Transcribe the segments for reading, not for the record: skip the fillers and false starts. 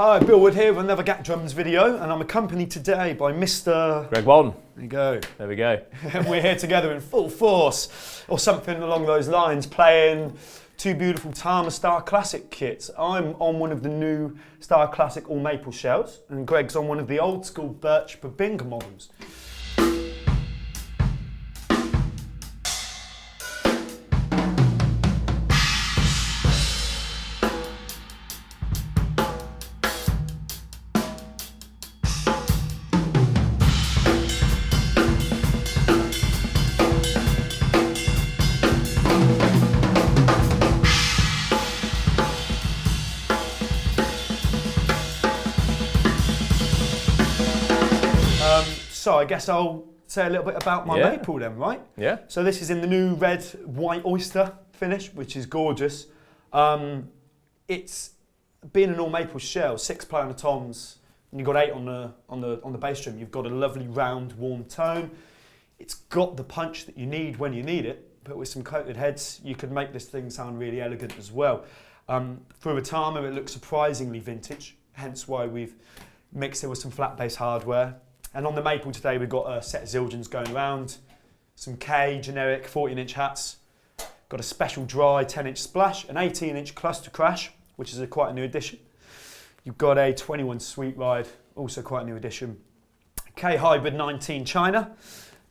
Hi, Bill Wood here with another GAT Drums video, and I'm accompanied today by Mr. Greg Walton. There you go. There we go. And we're here together in full force, or something along those lines, playing two beautiful Tama Starclassic kits. I'm on one of the new Starclassic all maple shells, and Greg's on one of the old school birch Bubinga models. So I guess I'll say a little bit about my maple then, right? Yeah. So this is in the new red white oyster finish, which is gorgeous. It's being an all maple shell, 6 player on the toms, and you've got 8 on the bass drum. You've got a lovely round, warm tone. It's got the punch that you need when you need it, but with some coated heads, you could make this thing sound really elegant as well. For a Tama, it looks surprisingly vintage, hence why we've mixed it with some flat bass hardware. And on the maple today, we've got a set of Zildjians going around, some K generic 14-inch hats, got a special dry 10-inch splash, an 18-inch cluster crash, which is quite a new addition. You've got a 21 sweet ride, also quite a new addition. K hybrid 19 China,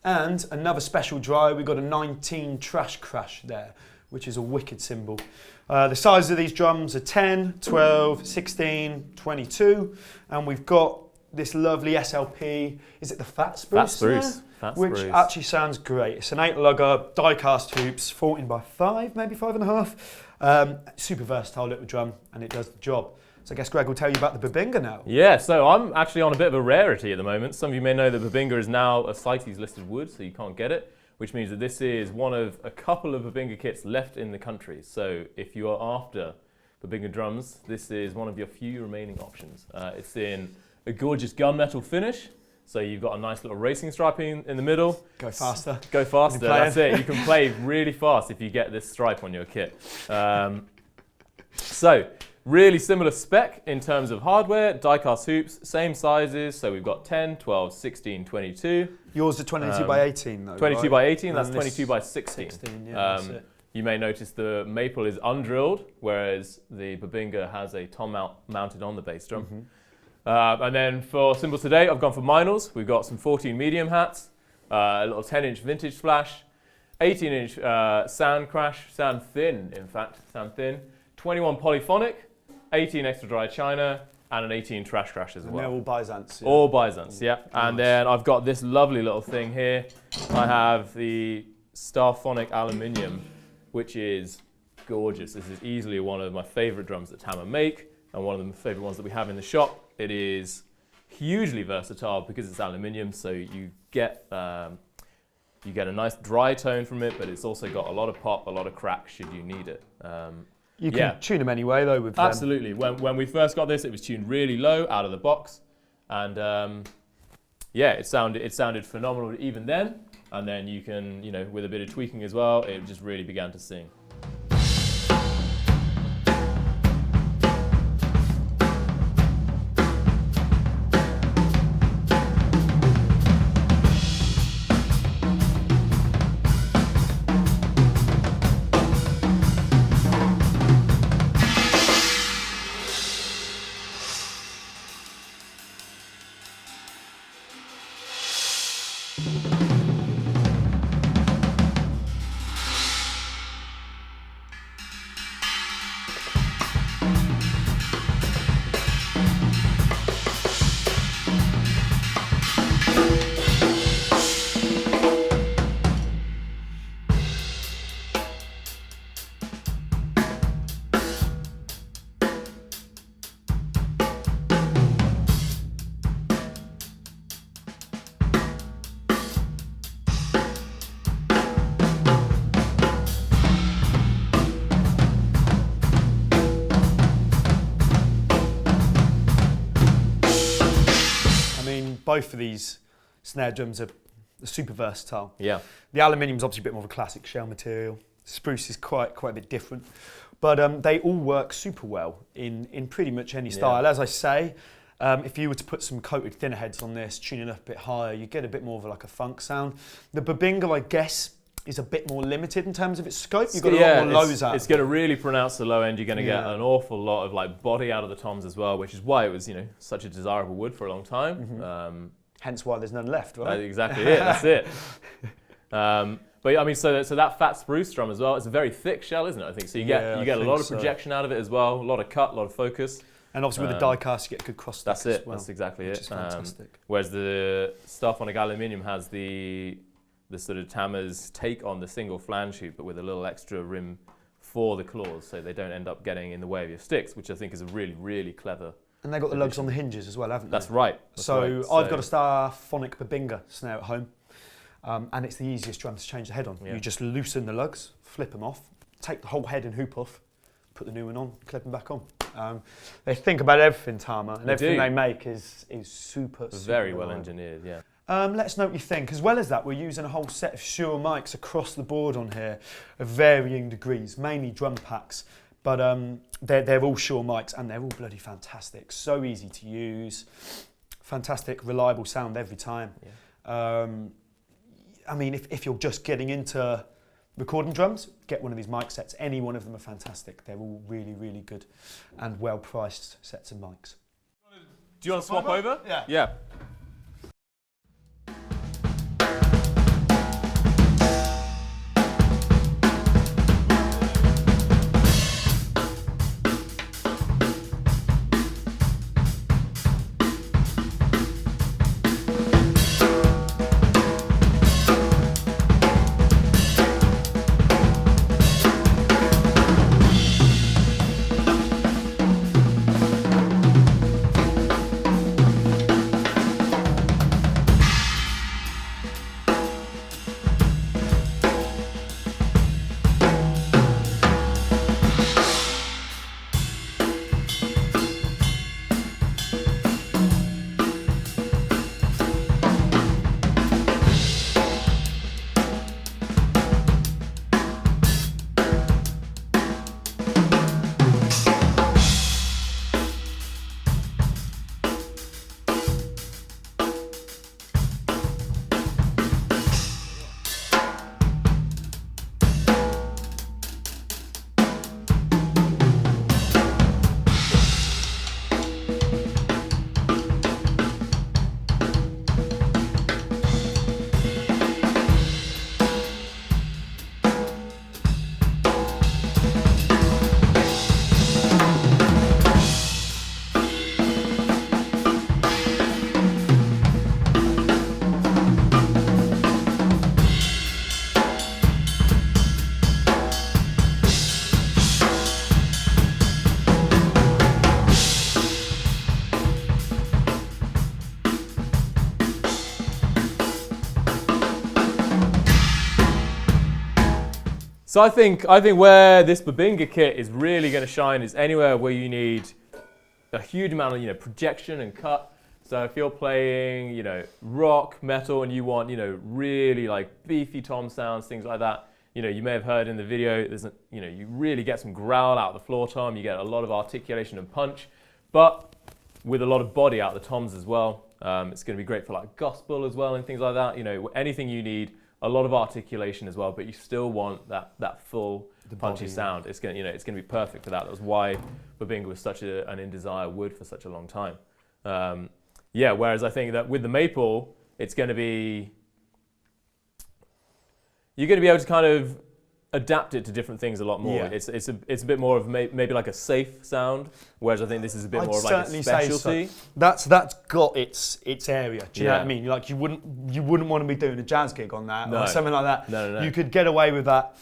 and another special dry, we've got a 19 trash crash there, which is a wicked cymbal. The size of these drums are 10, 12, 16, 22, and we've got this lovely SLP, is it the Fat Spruce? Which actually sounds great. It's an 8-lugger, die-cast hoops, 14 by 5, maybe 5.5. Super versatile little drum, and it does the job. So I guess Greg will tell you about the Bubinga now. Yeah, so I'm actually on a bit of a rarity at the moment. Some of you may know that Bubinga is now a CITES listed wood, so you can't get it, which means that this is one of a couple of Bubinga kits left in the country. So if you are after Bubinga drums, this is one of your few remaining options. It's in a gorgeous gunmetal finish, so you've got a nice little racing striping in the middle. Go faster. Go faster, that's it. You can play really fast if you get this stripe on your kit. So, really similar spec in terms of hardware, die-cast hoops, same sizes, so we've got 10, 12, 16, 22. Yours are 22 by 18 though, 22 right? by 18, that's 22 by 16. 16, yeah, that's it. You may notice the maple is undrilled, whereas the Bubinga has a tom mounted on the bass drum. Mm-hmm. And then for cymbals today, I've gone for Minors. We've got some 14 medium hats, a little 10-inch vintage splash, 18-inch sound thin, 21 polyphonic, 18 extra dry China, and an 18 trash crash as well. And they're all Byzance. Yeah. All Byzance, yeah. And Nice. then I've got this lovely little thing here. I have the Starphonic aluminium, which is gorgeous. This is easily one of my favorite drums that Tama make, and one of the favorite ones that we have in the shop. It is hugely versatile because it's aluminium, so you get a nice dry tone from it, but it's also got a lot of pop, a lot of crack should you need it. You can tune them anyway though with them. Absolutely. When we first got this, it was tuned really low out of the box, and it sounded phenomenal even then. And then you can, with a bit of tweaking as well, it just really began to sing. Both of these snare drums are super versatile. Yeah. The aluminium's obviously a bit more of a classic shell material. Spruce is quite a bit different. But they all work super well in pretty much any style. As I say, if you were to put some coated thinner heads on this, tune it up a bit higher, you get a bit more of like a funk sound. The Bubinga, I guess, is a bit more limited in terms of its scope. You've got a lot more lows out. It's going to really pronounce the low end. You're going to get an awful lot of like body out of the toms as well, which is why it was, you know, such a desirable wood for a long time. Hence why there's none left, right? That's exactly it. That's it. But I mean, so that fat spruce drum as well. It's a very thick shell, isn't it? I think so. You get a lot of projection out of it as well. A lot of cut, a lot of focus. And obviously with the die cast, you get a good cross stack. That's it. As well, that's exactly it. Which is fantastic. Whereas the Starphonic aluminium has the sort of Tama's take on the single flange hoop, but with a little extra rim for the claws, so they don't end up getting in the way of your sticks, which I think is a really, really clever. And they've got the lugs on the hinges as well, haven't they? That's right. So I've got a Starphonic Bubinga snare at home, and it's the easiest drum to change the head on. Yeah. You just loosen the lugs, flip them off, take the whole head and hoop off, put the new one on, clip them back on. They think about everything, Tama, and everything they make is super very well engineered, yeah. Let us know what you think. As well as that, we're using a whole set of Shure mics across the board on here of varying degrees, mainly drum packs, but they're all Shure mics and they're all bloody fantastic. So easy to use, fantastic, reliable sound every time. Yeah. I mean, if you're just getting into recording drums, get one of these mic sets. Any one of them are fantastic. They're all really, really good and well-priced sets of mics. Do you want to swap over? Yeah. Yeah. So I think where this Bubinga kit is really going to shine is anywhere where you need a huge amount of projection and cut. So if you're playing rock, metal, and you want really like beefy tom sounds, things like that, you may have heard in the video, there's you really get some growl out of the floor tom, you get a lot of articulation and punch, but with a lot of body out of the toms as well. It's going to be great for like gospel as well and things like that. Anything you need. A lot of articulation as well, but you still want that full punchy sound. It's going to be perfect for that. That was why Bubinga was such an in desire wood for such a long time. Whereas I think that with the maple, it's going to be you're going to be able to kind of adapt it to different things a lot more. Yeah. It's a bit more of maybe like a safe sound, whereas I think this is a bit more of like a specialty. So. That's got its area. Do you know what I mean? Like you wouldn't want to be doing a jazz gig on that or something like that. No. You could get away with that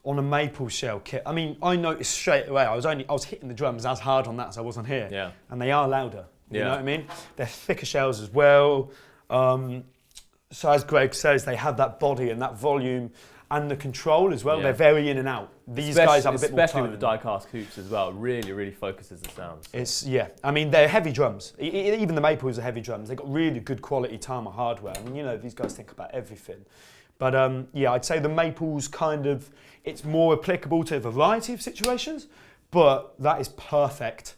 on a maple shell kit. I mean, I noticed straight away I was hitting the drums as hard on that as I was on here. Yeah. And they are louder. You know what I mean? They're thicker shells as well. So as Greg says, they have that body and that volume. And the control as well, they're very in and out. These guys have a bit more tone. Especially with the die-cast hoops as well, really, really focuses the sound. So. I mean, they're heavy drums. Even the Maples are heavy drums. They've got really good quality Tama hardware. I mean, these guys think about everything. But yeah, I'd say the maple's kind of, it's more applicable to a variety of situations, but that is perfect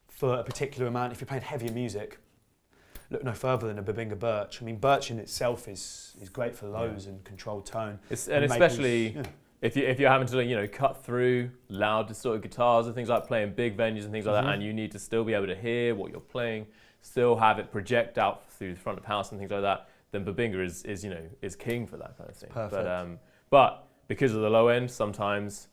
for a particular amount. If you're playing heavier music, look no further than a Bubinga birch. I mean, birch in itself is great for lows and controlled tone. And especially if you're having to cut through loud distorted guitars and things like playing big venues and things like that, and you need to still be able to hear what you're playing, still have it project out through the front of house and things like that, then Bubinga is king for that kind of thing. Perfect. But because of the low end, sometimes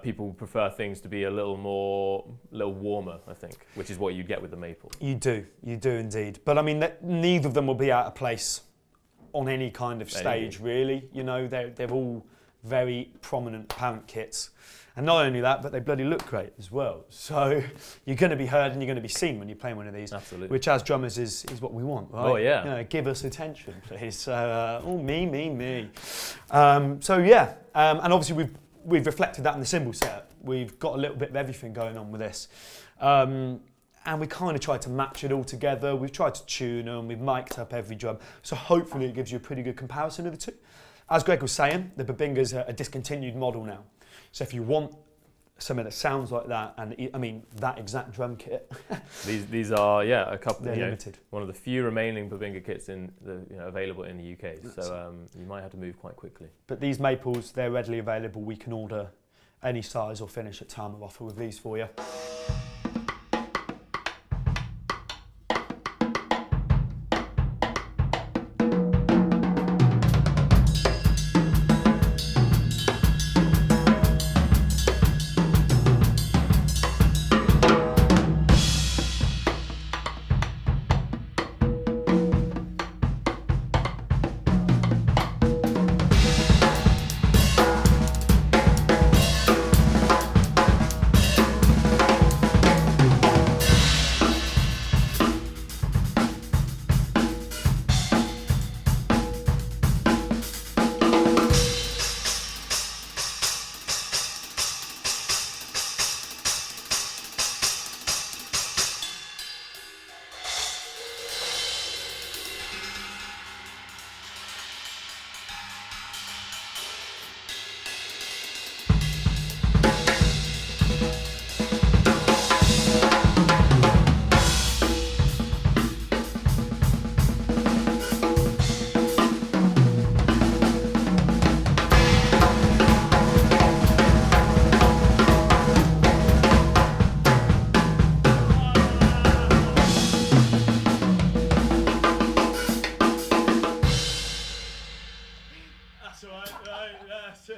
people prefer things to be a little warmer, I think, which is what you get with the maple. You do indeed. But I mean, neither of them will be out of place on any kind of stage, really. They're all very prominent apparent kits. And not only that, but they bloody look great as well. So you're going to be heard and you're going to be seen when you're playing one of these. Absolutely. Which as drummers is what we want, right? Oh, yeah. Give us attention, please. Me. So yeah, and obviously we've reflected that in the cymbal setup. We've got a little bit of everything going on with this. And we kind of tried to match it all together. We've tried to tune them, we've mic'd up every drum. So hopefully it gives you a pretty good comparison of the two. As Greg was saying, the Bubinga's a discontinued model now. So if you want something that sounds like that, and I mean that exact drum kit, these are a couple. They're limited. One of the few remaining Bubinga kits available in the UK. So you might have to move quite quickly. But these maples, they're readily available. We can order any size or finish at Tama offer with these for you.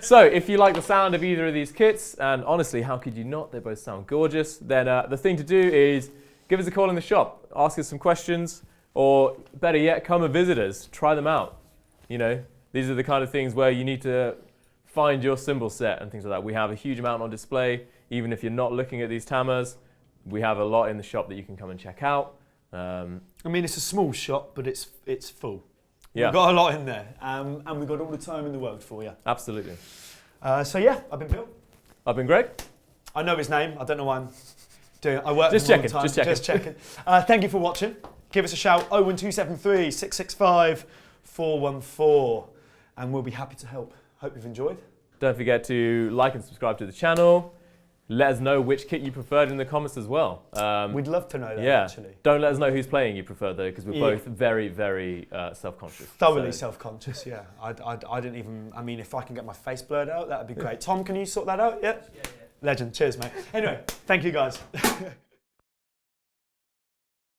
So if you like the sound of either of these kits, and honestly, how could you not? They both sound gorgeous. Then the thing to do is give us a call in the shop, ask us some questions, or better yet, come and visit us, try them out. These are the kind of things where you need to find your cymbal set and things like that. We have a huge amount on display. Even if you're not looking at these Tamas, we have a lot in the shop that you can come and check out. I mean, it's a small shop, but it's full. Yeah. We've got a lot in there, and we've got all the time in the world for you. Absolutely. So yeah, I've been Bill. I've been Greg. I know his name. I don't know why I'm doing it. I work Just with him checking. all the time. Just checking. Thank you for watching. Give us a shout, 01273 665 414, and we'll be happy to help. Hope you've enjoyed. Don't forget to like and subscribe to the channel. Let us know which kit you preferred in the comments as well. We'd love to know that, yeah. actually. Don't let us know whose playing you prefer, though, because we're both very, very self-conscious. Thoroughly self-conscious, yeah. I didn't even, I mean, if I can get my face blurred out, that'd be great. Tom, can you sort that out? Yeah? Yeah. Legend. Cheers, mate. Anyway, thank you, guys.